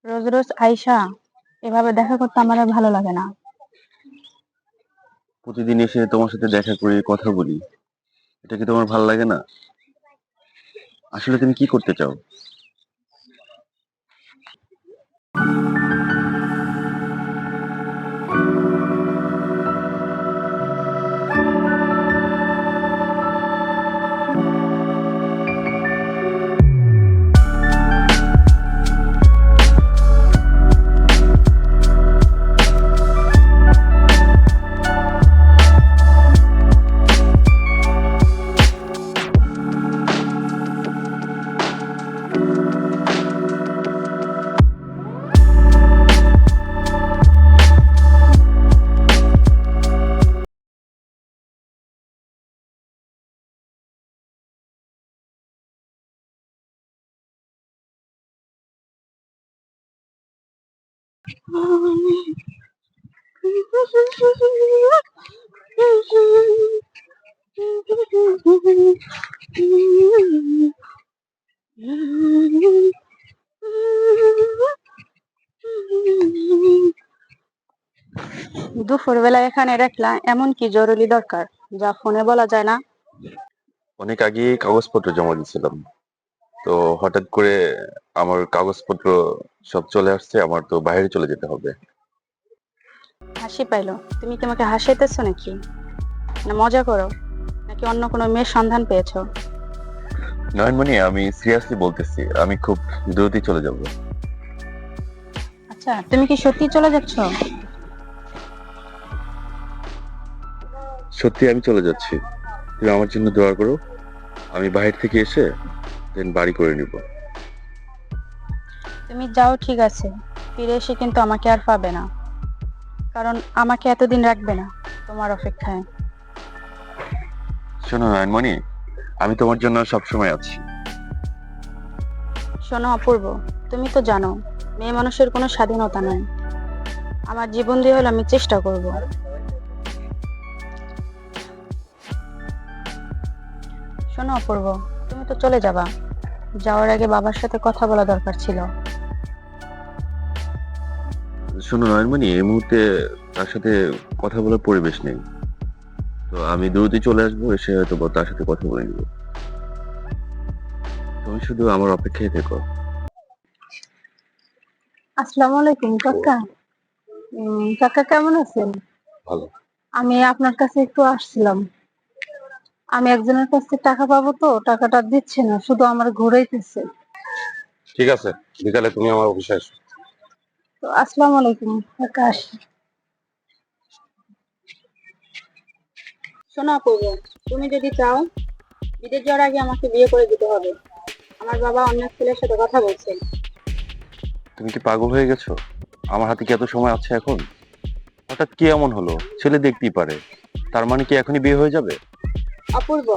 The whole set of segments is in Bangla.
রোজ রোজ আইসা এভাবে দেখা করতে আমার আর ভালো লাগে না। প্রতিদিন এসে তোমার সাথে দেখা করি, কথা বলি, এটা কি তোমার ভালো লাগে না? আসলে তুমি কি করতে চাও? দুপুরবেলা এখানে রাখলা, এমন কি জরুরি দরকার যা ফোনে বলা যায় না? অনেক আগে কাগজপত্র জমা দিয়েছিলাম, তো হঠাৎ করে আমার কাগজপত্র সব চলে আসছে, আমার তো বাইরে চলে যেতে হবে। হাসি পাইলো? তুমি কি আমাকে হাসাইতেছো নাকি? না মজা করো? নাকি অন্য কোনো মেয়ের সন্ধান পেয়েছো? নয়নমণি, আমি সিরিয়াসলি বলতেছি, আমি খুব দ্রুতই চলে যাব। আচ্ছা, তুমি কি সত্যি চলে যাচ্ছ? সত্যি আমি চলে যাচ্ছি। তুমি আমার জন্য দোয়া করো, আমি বাইরে থেকে এসে দেন বাড়ি করে নিব। তুমি যাও, ঠিক আছে। ফিরে এসে কিন্তু আমাকে আর পাবে না, কারণ আমাকে এতদিন রাখবে না তোমার অপেক্ষায়। শোনো নয়নমণি, আমি তোমার জন্য সবসময় আছি। শোনো অপূর্ব, তুমি তো জানো মেয়ে মানুষের কোনো স্বাধীনতা নাই। আমার জীবন দিয়ে হলে আমি চেষ্টা করব। শোনো অপূর্ব, তুমি তো চলে যাবা, যাওয়ার আগে বাবার সাথে কথা বলা দরকার ছিল। শোনো নয়নমণি, এই মুহূর্তে তার সাথে কথা বলার পরিবেশ নেই, তো আমি দ্রুতই চলে আসবো, এসে হয়তো বা তার সাথে কথা বলে নিব। তুমি শুধু আমার অপেক্ষায় থেকো। আসসালামু আলাইকুম কাকা। কাকা কেমন আছেন? ভালো। আমি আপনার কাছে একটু আসছিলাম। আমি একজনের কাছ থেকে টাকা পাবো, তো টাকাটা দিচ্ছে না, শুধু আমার ঘুরাইতেছে। ঠিক আছে, বিকালে তুমি আমার অফিসে আসো। তো আসসালামু আলাইকুম কাকা, আসি। শোনো অপূর্ব, তুমি যদি চাও বিদেশ যাওয়ার আগে আমাকে বিয়ে করে দিতে হবে। আমার বাবা অন্য ছেলের সাথে কথা বলছে। তুমি কি পাগল হয়ে গেছো? আমার হাতে কি এত সময় আছে এখন? হঠাৎ কি এমন হলো? ছেলে দেখতেই পারে, তার মানে কি এখনই বিয়ে হয়ে যাবে? অপূর্ব,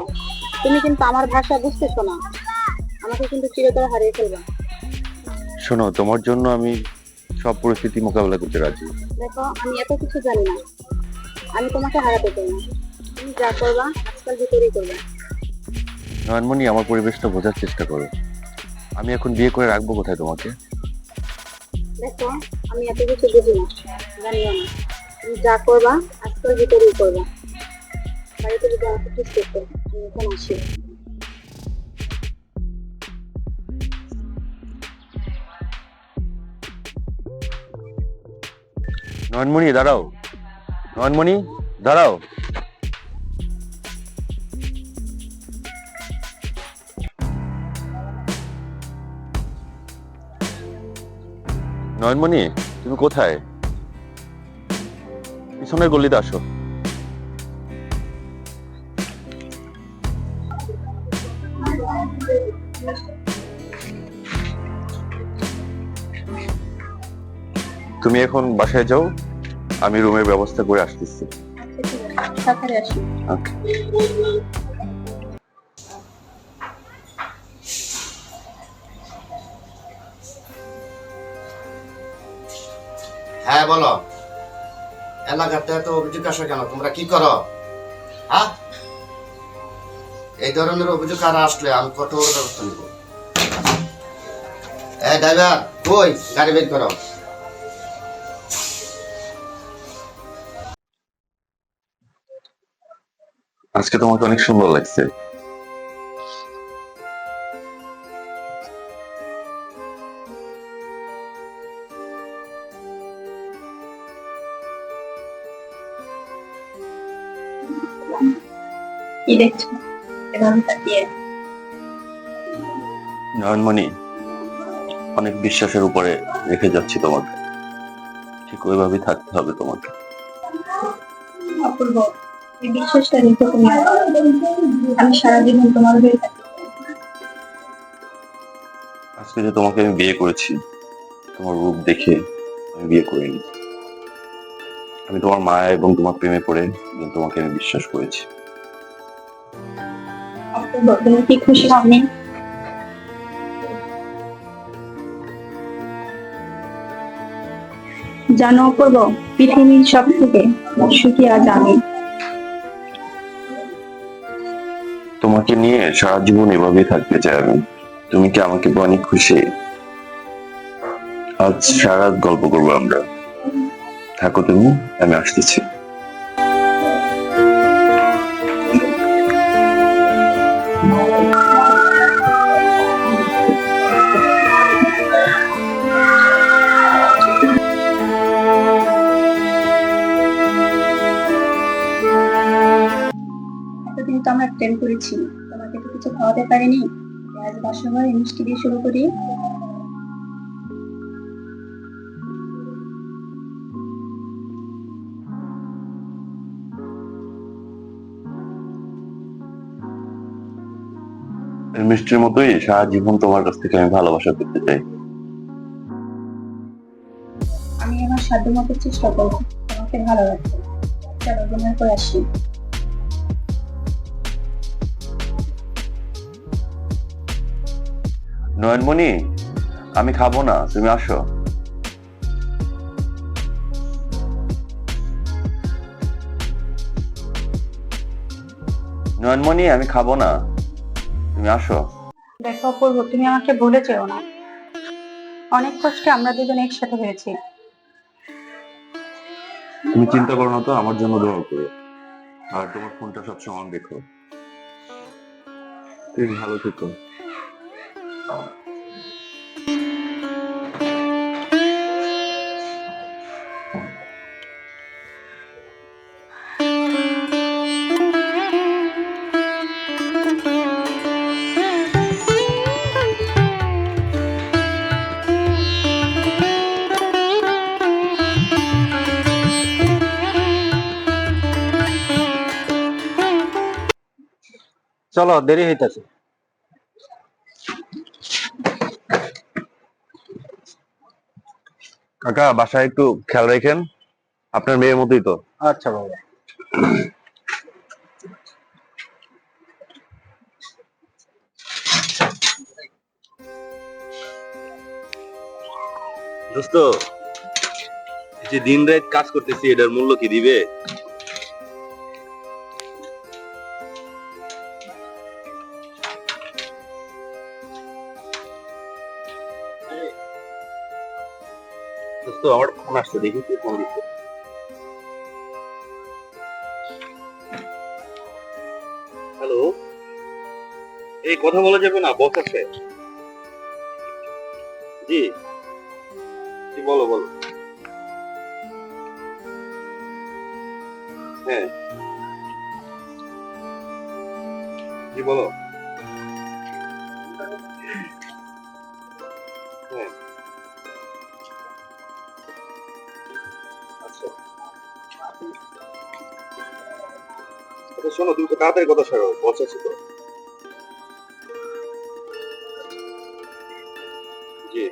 তুমি কিন্তু আমার ভাষা বুঝতেছো না, আমাকে কিন্তু চিরতরে হারিয়ে ফেলবে। শোনো, তোমার জন্য আমি সব পরিস্থিতি মোকাবেলা করতে রাজি। দেখো, আমি এত কিছু জানি না, আমি তোমাকে হারাতে চাই না। তুমি যা করবা আজকাল ভিতরেই করবে। নয়নমণি, আমার পরিবেশটা বোঝার চেষ্টা করো। আমি এখন বিয়ে করে রাখবো কোথায় তোমাকে? দেখো, আমি এত কিছু বুঝি না, জানিও না। তুমি যা করবা আজকাল ভিতরেই করবা। বাড়িতে যদি আমাকে ঠিক করতে, আমি এখন আসি। নয়নমণি দাঁড়াও, নয়নমণি দাঁড়াও। নয়নমণি, তুমি কোথায়? পিছনের গলিতে আসো। তুমি এখন বাসায় যাও, আমি রুমের ব্যবস্থা করে আসতেছি। তাড়াতাড়ি আসি। ওকে। হ্যাঁ বলো। এলাকাতে এত অভিযোগ আসে কেন? তোমরা কি করো? হ্যাঁ, এই ধরনের অভিযোগ আর আসলে আমি কঠোর ব্যবস্থা নিব। ড্রাইভার কই গাড়ি বের করো। আজকে তোমাকে অনেক সুন্দর লাগছে। কি দেখছো এভাবে তাকিয়ে? নয়নমণি, অনেক বিশ্বাসের উপরে রেখে যাচ্ছি তোমাকে, ঠিক ওইভাবেই থাকতে হবে তোমাকে। অপূর্ব, এই বিশ্বাসটা রেখো তুমি। আমি সারা জীবন তোমার হয়ে থাকি। আজকে যে তোমাকে আমি বিয়ে করেছি, তোমার রূপ দেখে আমি বিয়ে করিনি। আমি তোমার মায়া এবং তোমার প্রেমে পড়ে তোমাকে আমি বিশ্বাস করেছি। অপূর্ব, তুমি কি খুশি হওনি? জানো অপূর্ব, পৃথিবীর সব থেকে সুখী আজ আমি। তোমাকে নিয়ে সারা জীবন এভাবেই থাকতে চাই আমি। তুমি কি আমাকে পেয়ে অনেক খুশি? আজ সারা রাত গল্প করবো আমরা। থাকো তুমি, আমি আসতেছি। এতদিন তো আমরা প্রেম করেছি, তোমাকে তো কিছু খাওয়াতে পারিনি। আজ বাসার ঘরে মিষ্টি দিয়ে শুরু করি। এই মিষ্টির মতোই সারা জীবন তোমার কাছ থেকে আমি ভালোবাসা পেতে চাই। আমি আমার সাধ্য মতো চেষ্টা করবো তোমাকে ভালো রাখতে। চলো ডিনার করে আসি। নয়নমণি, আমি খাবো না, তুমি আসো। নয়নমণি, আমি খাবো না, তুমি আসো। দেখো অপূর্ব, তুমি আমাকে ভুলে যেও না। অনেক কষ্টে আমরা দুজন একসাথে হয়েছি। তুমি চিন্তা করো না তো, আমার জন্য দোয়া করো। আর তোমার ফোনটা সবসময় দেখো। তুমি ভালো থেকো। চলো, দেরি হইতাছে। কাকা, বাসায় একটু খেয়াল রাখেন, আপনার মেয়ের মতোই তো। আচ্ছা বাবা। দোস্ত, এই যে দিন রাত কাজ করতেছি, এটার মূল্য কি দিবে? দোস্ত, আমার ফোন আসছে, দেখি কি ফোন দিচ্ছে। হ্যালো, এই কথা বলা যাবে না, বস আছে। জি জি, বলো বলো। হ্যাঁ, জি বলো। হ্যাঁ, আচ্ছা আচ্ছা, শোনো, তুমি তো তাড়াতাড়ি কথা সারো, বস আছে তো। জি,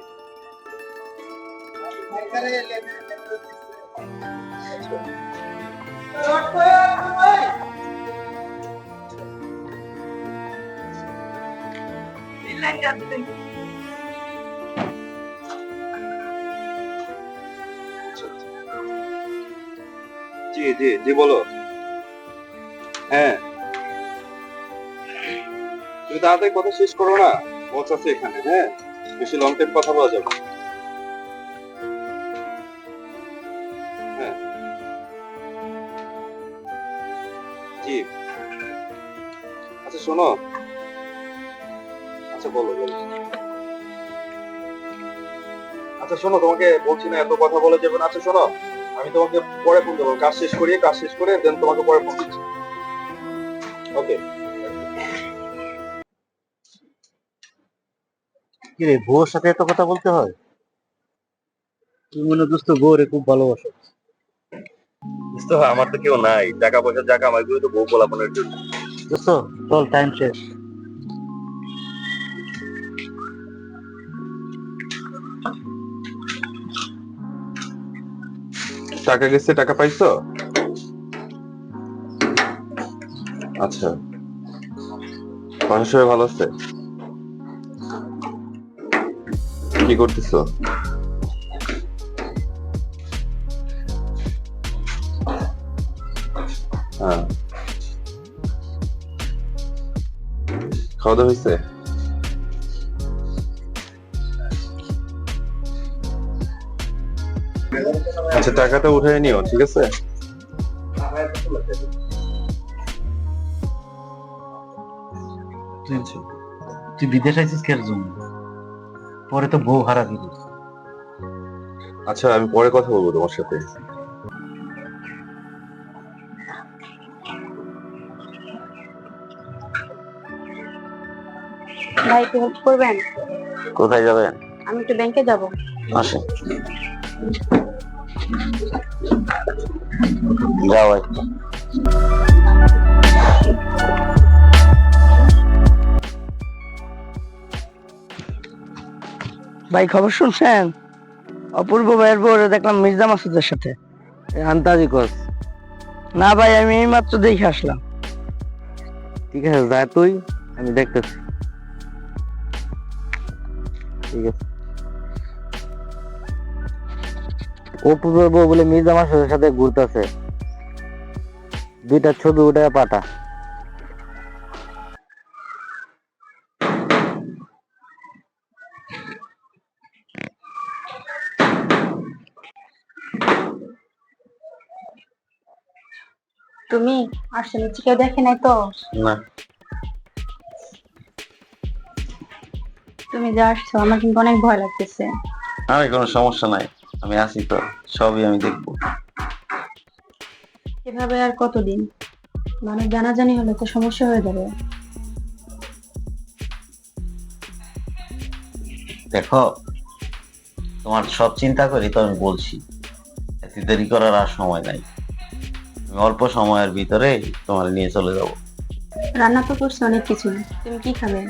জি জি জি, বলো। হ্যাঁ, তুমি তাড়াতাড়ি কথা শেষ করো না, বস আছে এখানে। হ্যাঁ, বেশি লং টাইম কথা বলা যাবে না। হ্যাঁ, জি। আচ্ছা শোনো, আচ্ছা বলো বলো। আচ্ছা শোনো, তোমাকে বলছি না এত কথা বলা যাবে না। আচ্ছা শোনো, আমি তোমাকে পরে ফোন দেবো, কাজ শেষ করে দেন তোমাকে পরে ফোন দিচ্ছি। ওকে। কি রে, বউর সাথে এত কথা বলতে হয়? তুই মনে হয় দোস্ত বউরে খুব ভালোবাসো। বুঝতে হয়, আমার তো কেউ নাই, টাকা পয়সা যা কামাই করি তো বউ পোলাপনের জন্য। দোস্ত চল, টাইম শেষ। টাকা গেছে, টাকা পাইছো? আচ্ছা, বাসার সবাই ভালো আছে? কি করতেছো? হ্যাঁ, খাওয়া দাওয়া হয়েছে? আচ্ছা, টাকাটা উঠাই নিও, ঠিক আছে? তুই বিদেশ আইছিস কের জন্য? পরে তো বউ হারা দিবি। আচ্ছা, আমি পরে কথা বলবো তোমার সাথে। ভাই একটু হেল্প করবেন? কোথায় যাবেন? আমি একটু ব্যাংকে যাব। আসেন, যাও ভাই। ভাই খবর শুনছেন? অপূর্ব ভাইয়ের বউরে দেখলাম মির্জা মাসুদের সাথে। আন্তাজি কর। না ভাই, আমি এই মাত্র দেখে আসলাম। ঠিক আছে, যা তুই, আমি দেখতেছি। ঠিক আছে। অপূর্ব বউ বলে মির্জা মাসুদের সাথে ঘুরতেছে, দুইটা ছবি উঠে পাঠা। তুমি আসছো নিচে, কেউ দেখে নাই তো? না, তুমি যা আসছো আমার কিন্তু অনেক ভয় লাগতেছে। আরে কোনো সমস্যা নাই, আমি আছি তো, সবই আমি দেখবো। এভাবে আর কতদিন? মানুষ জানাজানি হলে তো সমস্যা হয়ে যাবে। দেখো, তোমার সব চিন্তা করি তো আমি বলছি, এত দেরি করার আর সময় নাই। আমি অল্প সময়ের ভিতরে তোমার নিয়ে চলে যাব। রান্না তো করছো অনেক কিছু, তুমি কি খাবে?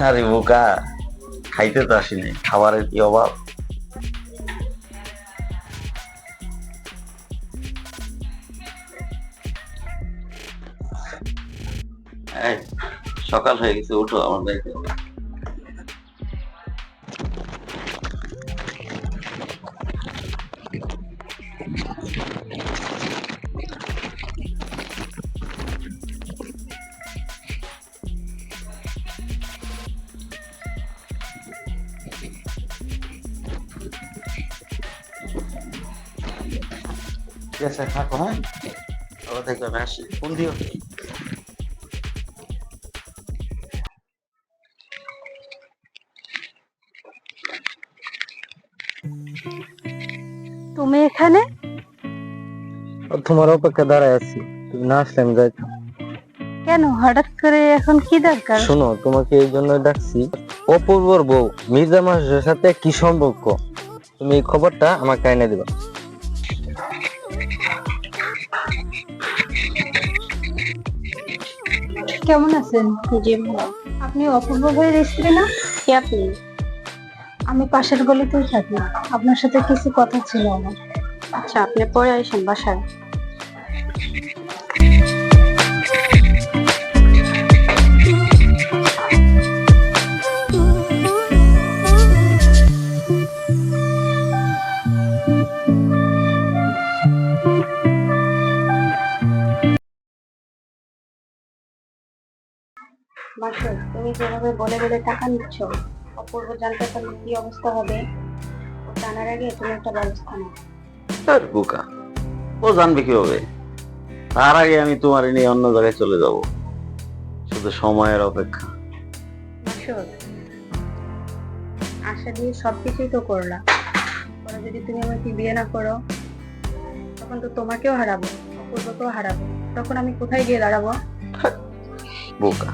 আরে বোকা, খাইতে তো আসিনি, খাবারের কি অভাব? এই, সকাল হয়ে গেছে, উঠো, আমার যাইতে হবে। ঠিক আছে, থাকো। হ্যাঁ, ভালো থেকো, আমি আসি, ফোন দিও। তুমি এখানে? তোমার অপেক্ষা দাঁড়ায় আছি, তুমি না আসলে আমি যাইতাম। কেন হঠাৎ করে এখন কি দরকার? শোনো, তোমাকে এই জন্য ডাকছি। অপূর্বর বউ মির্জা মাসুদের সাথে কি সম্পর্ক, তুমি এই খবরটা আমাকে এনে দিবা। কেমন আছেন? জি ভালো। আপনি অপূর্ব ভাইয়ের স্ত্রী না? কে আপনি? আমি পাশের গলিতেই থাকি, আপনার সাথে কিছু কথা ছিল আমার। আচ্ছা, আপনি পরে আসেন বাসায়। বাসায় তুমি যেভাবে বলে বলে টাকা নিচ্ছ, অপূর্ব জানতে পারলে কি অবস্থা হবে, ও জানার আগে তুমি একটা ব্যবস্থা নাও। আর বোকা, ও জানবে কিভাবে? তার আগে আমি তোমার নিয়ে অন্য জায়গায় চলে যাব, শুধু সময়ের অপেক্ষা। মাসুদ, আশা দিয়ে সবকিছুই তো করলা, পরে যদি তুমি আমাকে বিয়ে না করো তখন তো তোমাকেও হারাবো, অপূর্বকেও হারাবো, তখন আমি কোথায় গিয়ে দাঁড়াবো? বোকা,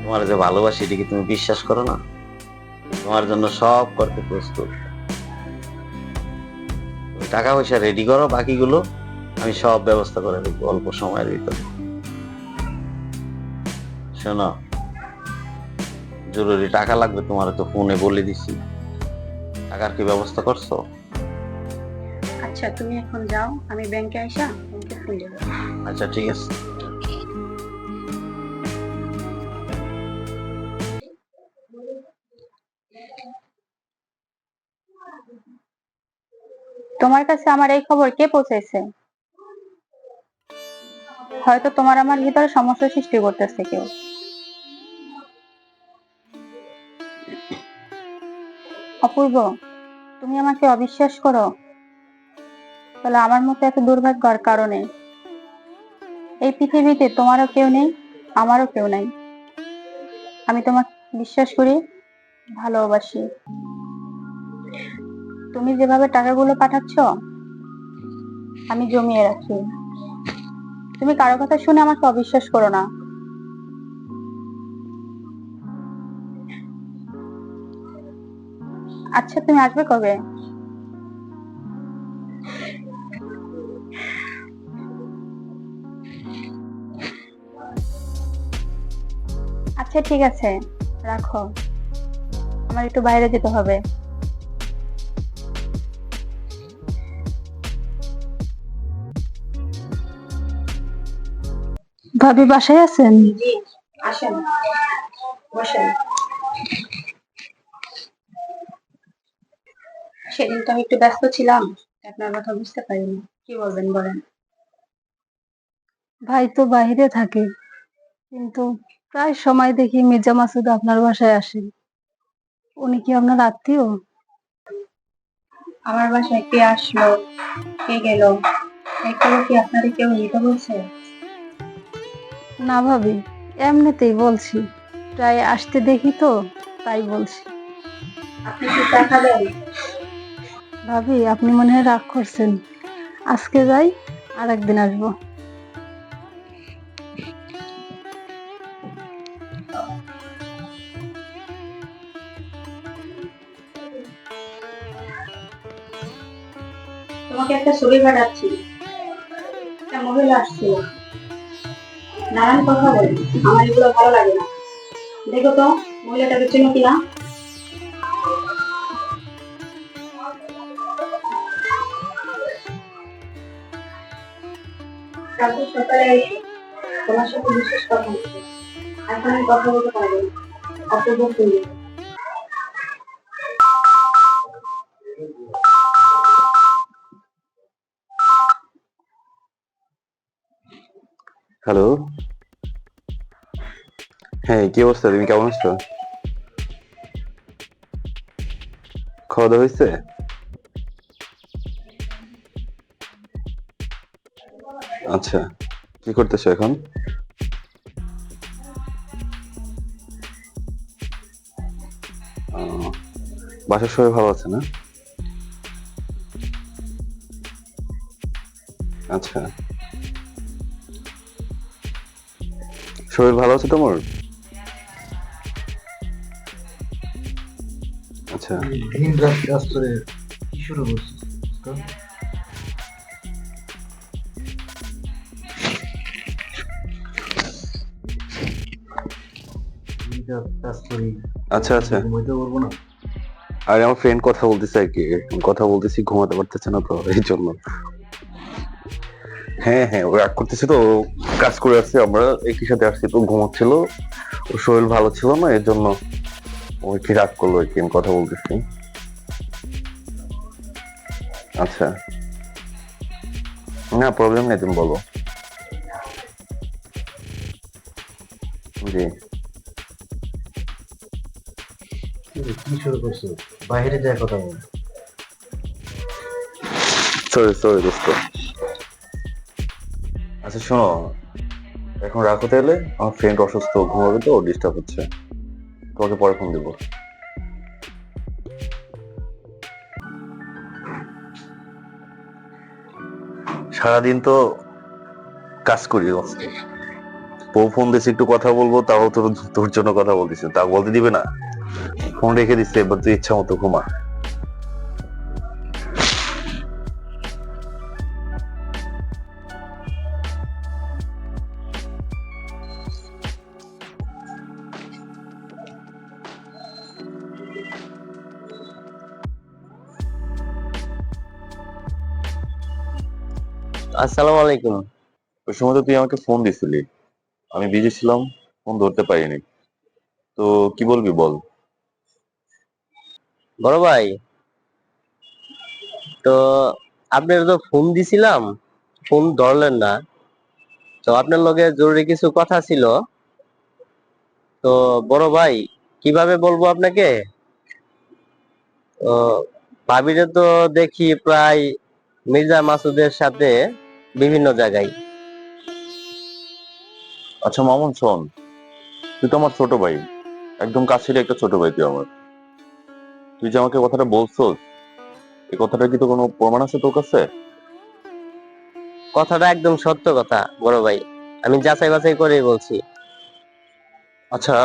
তোমার যে ভালোবাসি এটা কি তুমি বিশ্বাস করো না? তোমার জন্য সব করতে প্রস্তুত। তুমি টাকা পয়সা রেডি করো, বাকিগুলো আমি সব ব্যবস্থা করে দেবো অল্প সময়ের ভিতরে। শোনো, জরুরি টাকা লাগবে, তোমার তো ফোনে বলে দিছি। টাকার কি ব্যবস্থা করছো? আচ্ছা তুমি এখন যাও, আমি ব্যাংকে আইসা তোমাকে ফোন দেবো। আচ্ছা ঠিক আছে। তোমার কাছে আমার এই খবর কে পৌঁছেছে? হয়তো তোমার আমার ভিতরে সমস্যা সৃষ্টি করতেছে কেউ। অপূর্ব, তুমি আমাকে অবিশ্বাস করো, তাহলে আমার মতো এত দুর্ভাগ্যের কারণে এই পৃথিবীতে তোমারও কেউ নেই, আমারও কেউ নাই। আমি তোমাকে বিশ্বাস করি, ভালোবাসি। তুমি যেভাবে টাকাগুলো পাঠাচ্ছ আমি জমিয়ে রাখি। তুমি কারো কথা শুনে আমাকে অবিশ্বাস করো না। আচ্ছা তুমি আসবে কবে? আচ্ছা ঠিক আছে, রাখো, আমার একটু বাইরে যেতে হবে। ভাবি বাসায় আছেন? জি, আসেন, বসেন। সেদিন তো আমি একটু ব্যস্ত ছিলাম, আপনার কথা বুঝতে পারিনি। কি বলবেন বলেন? ভাই তো বাইরে থাকে, কিন্তু প্রায় সময় দেখি মির্জা মাসুদ আপনার বাসায় আসেন। উনি কি আপনার আত্মীয়? আমার বাসায় কে আসলো, কে গেল, এই খবর কি আপনাদের কেউ নিতে বলছে? না ভাবি, এমনিতেই বলছি, প্রায় আসতে দেখি তো, তাই বলছি। আপনি কি টাকা দেন? ভাবি আপনি মনে হয় রাগ করছেন, আজকে যাই, আর একদিন আসবো। তোমাকে একটা ছবি পাঠাচ্ছি, একটা মহিলা আসছিল, নানান কথা বলে, আমার এগুলো ভালো লাগে না। দেখো তো মহিলাটাকে চেনো কিনা। কালকে সকালে এসে তোমার সাথে বিশেষ কথা হচ্ছে, এখন আমি কথা বলতে পারবো না, অপূর্ব ফুল। হ্যালো, হ্যাঁ কি অবস্থা, তুমি কেমন আছো? খাওয়া দাওয়া হয়েছে? আচ্ছা, কি করতেছো এখন? আহ, বাসার সবাই ভালো আছে না? আচ্ছা, শরীর ভালো আছে তোমার? আচ্ছা, দিন রাত কাজ করে কি শুরু করছিস? দিন রাত কাজ করি, আচ্ছা, আচ্ছা। ঘুমাইতে পারবো না। আর আমার ফ্রেন্ড কথা বলতেছে আর কি, কথা বলতেছি, ঘুমাতে পারতেছে না তো এই জন্য। হ্যাঁ হ্যাঁ, ও রাগ করতেছে তো, ও কাজ করে আসছে, আমরা একই সাথে আসছি তো, ঘুমাচ্ছিল, ওর শরীর ভালো ছিল না এর জন্য ও কি রাগ করলো আর কি, আমি কথা বলতেছি। আচ্ছা, না প্রবলেম নেই, তুমি বলো। জি, কি শুরু করছো? বাইরে যায় কথা বল। সরি সরি দোস্ত। আচ্ছা শোনো, এখন রাখো তাহলে, আমার ফ্রেন্ড অসুস্থ, ঘুমাবে তো, ডিস্টার্ব হচ্ছে। তোমাকে পরে ফোন দেবো। সারাদিন তো কাজ করি অস্তে, বউ ফোন দিয়েছে একটু কথা বলবো, তাও তোর তোর জন্য কথা বলতেছে, তা বলতে দিবে না। ফোন রেখে দিচ্ছে, এবার তুই ইচ্ছা মতো ঘুমা। আসসালামু আলাইকুম। ওই সময় তো তুই আমাকে ফোন দিছিলি, আমি বিজি ছিলাম, ফোন ধরতে পারিনি। তো কি বলবি বল। বড় ভাই, তো আপনার তো ফোন দিছিলাম, ফোন ধরলেন না। তো আপনার লগে জরুরি কিছু কথা ছিল। তো বড় ভাই, কিভাবে বলবো আপনাকে? তো ভাবিরে তো দেখি প্রায় মির্জা মাসুদের সাথে বিভিন্ন জায়গায়। আচ্ছা মামুন শোন, তুই তো আমার ছোট ভাই, একদম কাছের একটা ছোট ভাই তুই আমার। তুই যে আমাকে কথাটা বলছস, এই কথাটা কি তো কোনো প্রমাণ আছে তোর কাছে? কথাটা একদম সত্য কথা বড় ভাই, আমি যাচাই বাছাই করেই বলছি। আচ্ছা,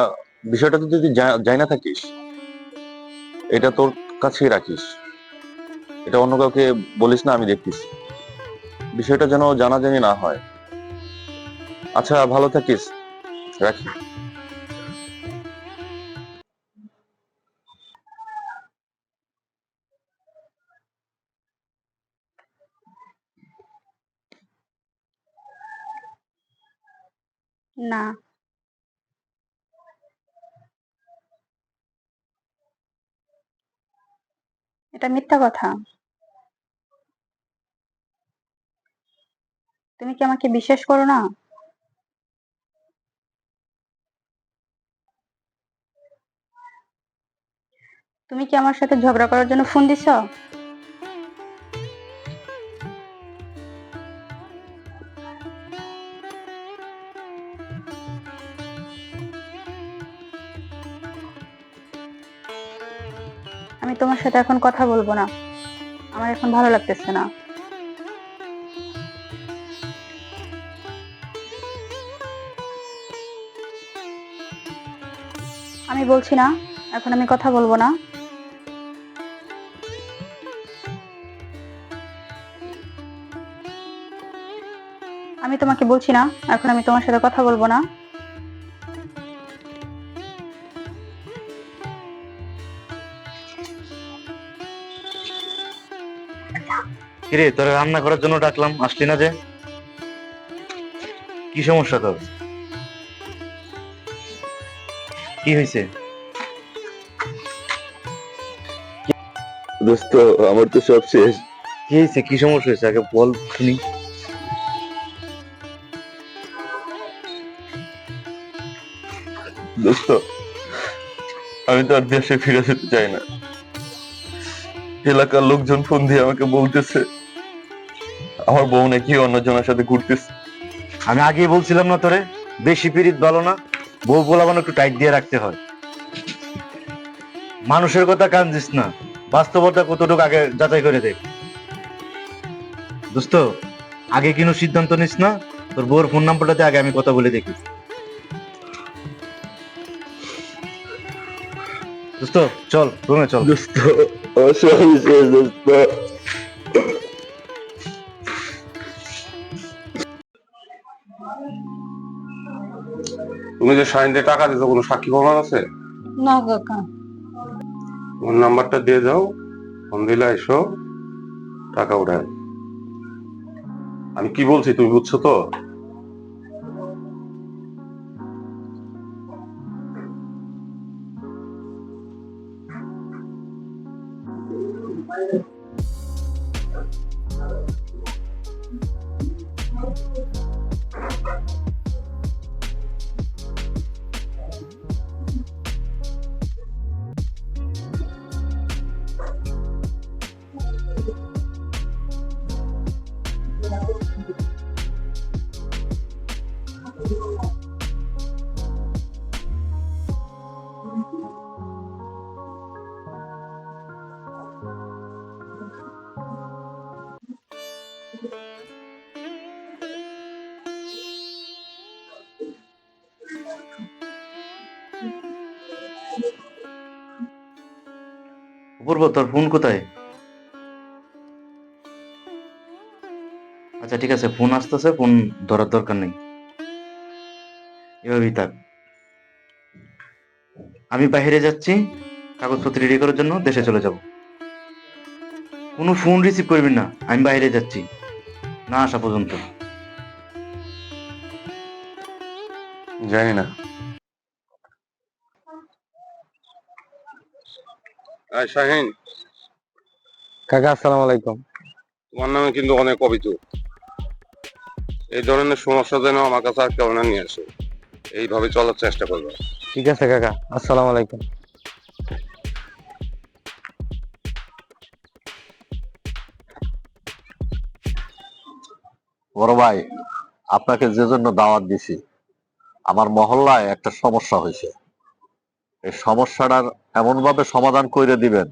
বিষয়টা তুই যদি জানা থাকিস, এটা তোর কাছেই রাখিস, এটা অন্য কাউকে বলিস না, আমি দেখতিস। বিষয়টা যেন জানাজানি না হয়। আচ্ছা ভালো থাকিস, রাখি। না, এটা মিথ্যা কথা। তুমি কি আমাকে বিশ্বাস করো না? তুমি কি আমার সাথে ঝগড়া করার জন্য ফোন দিছো? আমি তোমার সাথে এখন কথা বলবো না, আমার এখন ভালো লাগতেছে না। আমি বলছি না, এখন আমি কথা বলবো না। আমি তোমাকে বলছি না, এখন আমি তোমার সাথে কথা বলবো না। কিরে, তোরা রান্না করার জন্য ডাকলাম, আসলি না যে? কি সমস্যা তোর? কি হয়েছে? দোস্ত আমার তো সব শেষ। কি হয়েছে? কি সমস্যা হয়েছে আগে বল শুনি। দোস্ত আমি তো আর দেশে ফিরে যেতে চাই না। এলাকার লোকজন ফোন দিয়ে আমাকে বলতেছে আমার বউ নাকি অন্যজনের সাথে ঘুরতেছে। আমি আগেই বলছিলাম না তোরে, বেশি পিরিত ভালো না, বউ বলাবানো একটু টাইট দিয়ে রাখতে হয়। মানুষের কথা কান দিস না, বাস্তবতা কতটুকু আগে যাচাই করে দেখ। দোস্ত, আগে কোনো সিদ্ধান্ত নিস না, তোর বউর ফোন নাম্বারটাতে আগে আমি কথা বলে দেখি। দোস্ত চল, রুমে চল। দোস্ত আমার সব শেষ দোস্ত। তুমি যে শাহিনকে টাকা দিতে, কোনো সাক্ষী প্রমাণ আছে? না কাকা। ফোন নাম্বারটা দিয়ে যাও, ফোন দিলে এসো, টাকা উঠায়। আমি কি বলছি তুমি বুঝছো তো? অপূর্ব, তোর ফোন কোথায়? আচ্ছা ঠিক আছে, ফোন আসতেছে, ফোন ধরার দরকার নেই, এভাবেই থাক। আমি বাইরে যাচ্ছি, কাগজপত্র রেডি করার জন্য দেশে চলে যাব। কোনো ফোন রিসিভ করবি না, আমি বাইরে যাচ্ছি না আসা পর্যন্ত। জানি না। শাহিন, কাকা আসসালামু আলাইকুম। তোমার নামে কিন্তু অনেক অভিযোগ। এই ধরনের সমস্যা যেন আমার কাছে আর কেউ না নিয়ে আসে, এইভাবে চলার চেষ্টা করবে। ঠিক আছে কাকা, আসসালামু আলাইকুম। বড় ভাই, আপনাকে যে জন্য দাওয়াত দিছি, আমার মহল্লায় একটা সমস্যা হয়েছে। এই সমস্যাটার এমন ভাবে সমাধান করে দিবেন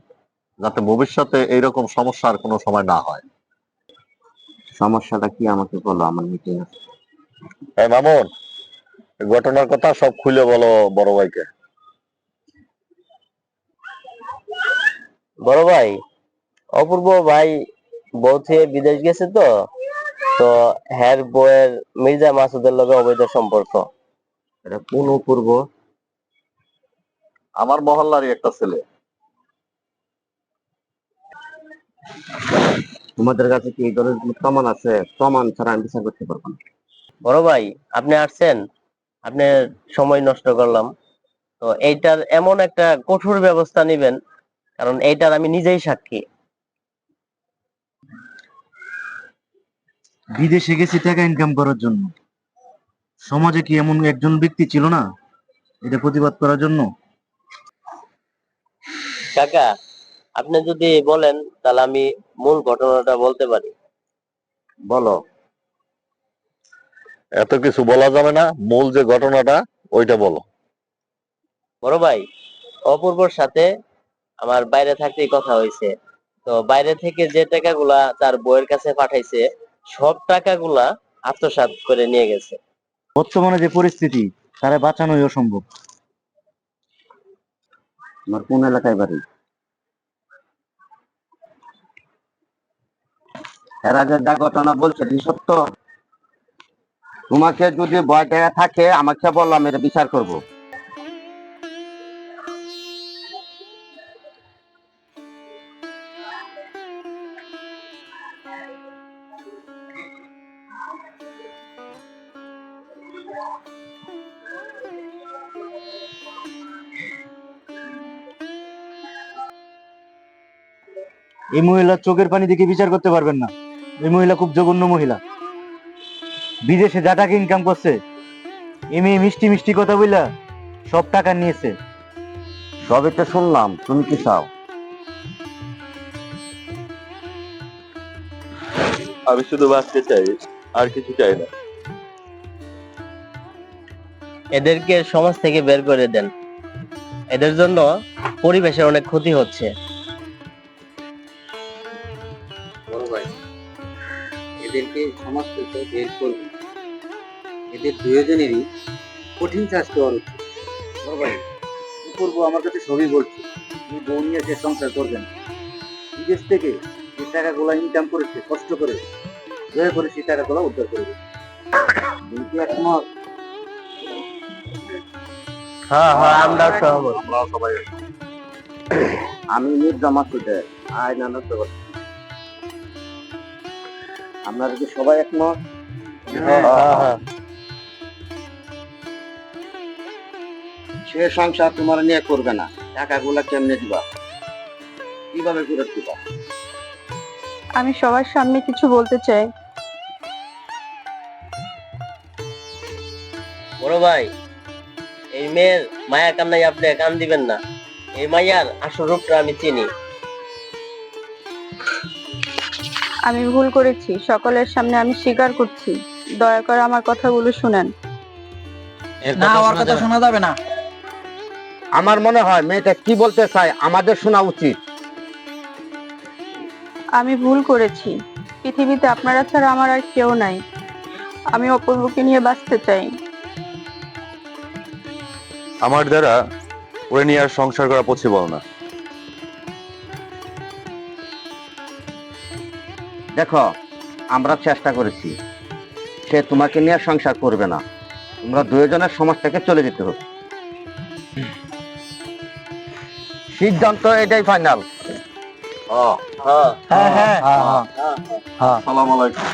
যাতে ভবিষ্যতে এইরকম সমস্যা আর কোনো সময় না হয়। সমস্যাটা কি আমাকে বলো, আমার মিটিং আছে। হ্যাঁ মামুন, এই ঘটনার কথা সব খুলে বলো বড় ভাইকে। বড় ভাই, অপূর্ব ভাই বউ থেকে বিদেশ গেছে, তো তো হ্যার বউয়ের মির্জা মাসুদের লগে অবৈধ সম্পর্ক। এটা কোন অপূর্ব? আমার মহল্লারই একটা ছেলে। তোমাদের কাছে কি এই ধরনের কোনো প্রমাণ আছে? প্রমাণ ছাড়া আমি বিচার করতে পারবো না। বড় ভাই, আপনি আসছেন, আপনার সময় নষ্ট করলাম, তো এইটার এমন একটা কঠোর ব্যবস্থা নিবেন, কারণ এইটার আমি নিজেই সাক্ষী। বিদেশে গেছি টাকা ইনকাম করার জন্য, সমাজে কি এমন একজন ব্যক্তি ছিল না এটা প্রতিবাদ করার জন্য? কাকা, আপনি যদি বলেন তাহলে আমি মূল ঘটনাটা বলতে পারি। বলো। এত কিছু বলা যাবে না, মূল যে ঘটনাটা ওইটা বলো। বড় ভাই, অপূর্বর সাথে আমার বাইরে থাকতেই কথা হয়েছে, তো বাইরে থেকে যে টাকাগুলা তার বউয়ের কাছে পাঠাইছে, সব টাকাগুলা আত্মসাৎ করে নিয়ে গেছে। বর্তমানে যে পরিস্থিতি, তারা বাঁচানোই অসম্ভব। আমার কোন এলাকায় বাড়ি? এর আগে যা ঘটনা বলছে কি সত্য? তোমাকে যদি ভয় টাকা থাকে আমাকে বললো, আমি এটা বিচার করব। এই মহিলা চোখের পানি দেখে বিচার করতে পারবেন না। এই মহিলা খুব জঘন্য মহিলা, বিদেশে যা টাকা ইনকাম করছে, এই মেয়ে মিষ্টি মিষ্টি কথা বইলা সব টাকা নিয়েছে। সবই তো শুনলাম, তুমি কি চাও? আমি শুধু বাঁচতে চাই, আর কিছু চাই না। এদেরকে সমাজ থেকে বের করে দেন, এদের জন্য পরিবেশের অনেক ক্ষতি হচ্ছে। বড় ভাই, এদেরকে সমাজ থেকে বের করবে, এদের দুজনেরই কঠিন শাস্তি হওয়া উচিত। বড় ভাই, অপূর্ব আমার কাছে সবই বলছে, তুমি বউ নিয়ে সে সংসার করবেন, বিদেশ থেকে যে টাকাগুলো ইনকাম করেছে কষ্ট করে, দয়া করে সেই টাকাগুলো উদ্ধার করবে। তুমি কি একমত? হ্যাঁ হ্যাঁ, আমরা সহমত। আমরাও সবাই আমি মির্জা মাসুদের আইন আনতে পারছি, আপনারা কি সবাই একমত? হ্যাঁ হ্যাঁ। সে সংসার তোমার নিয়ে করবে না, টাকাগুলা কেমনে দিবা, কিভাবে ফেরত দিবা? আমি সবার সামনে কিছু বলতে চাই। বড় ভাই, এই মেয়ের মায়া কান্নাই আপনি কান দিবেন না, এই মায়ার আসল রূপটা আমি চিনি। আমি ভুল করেছি, সকলের সামনে আমি স্বীকার করছি। দয়া করে আমার কথাগুলো শুনেন। না, ওর কথা শোনা যাবে না। আমার মনে হয় মেয়েটা কি বলতে চায় আমাদের শোনা উচিত। আমি ভুল করেছি, পৃথিবীতে আপনারা ছাড়া আমার আর কেউ নাই। আমি অপূর্বকে নিয়ে বাঁচতে চাই। আমার দ্বারা ওরে নিয়ে আর সংসার করা পসিবল না। দেখো, আমরা চেষ্টা করেছি, সে তোমাকে নিয়ে সংসার করবে না। তোমরা দুজনের সমাজ থেকে চলে যেতে হবে। সিদ্ধান্ত এটাই ফাইনাল। হ্যাঁ হ্যাঁ আসসালামু আলাইকুম।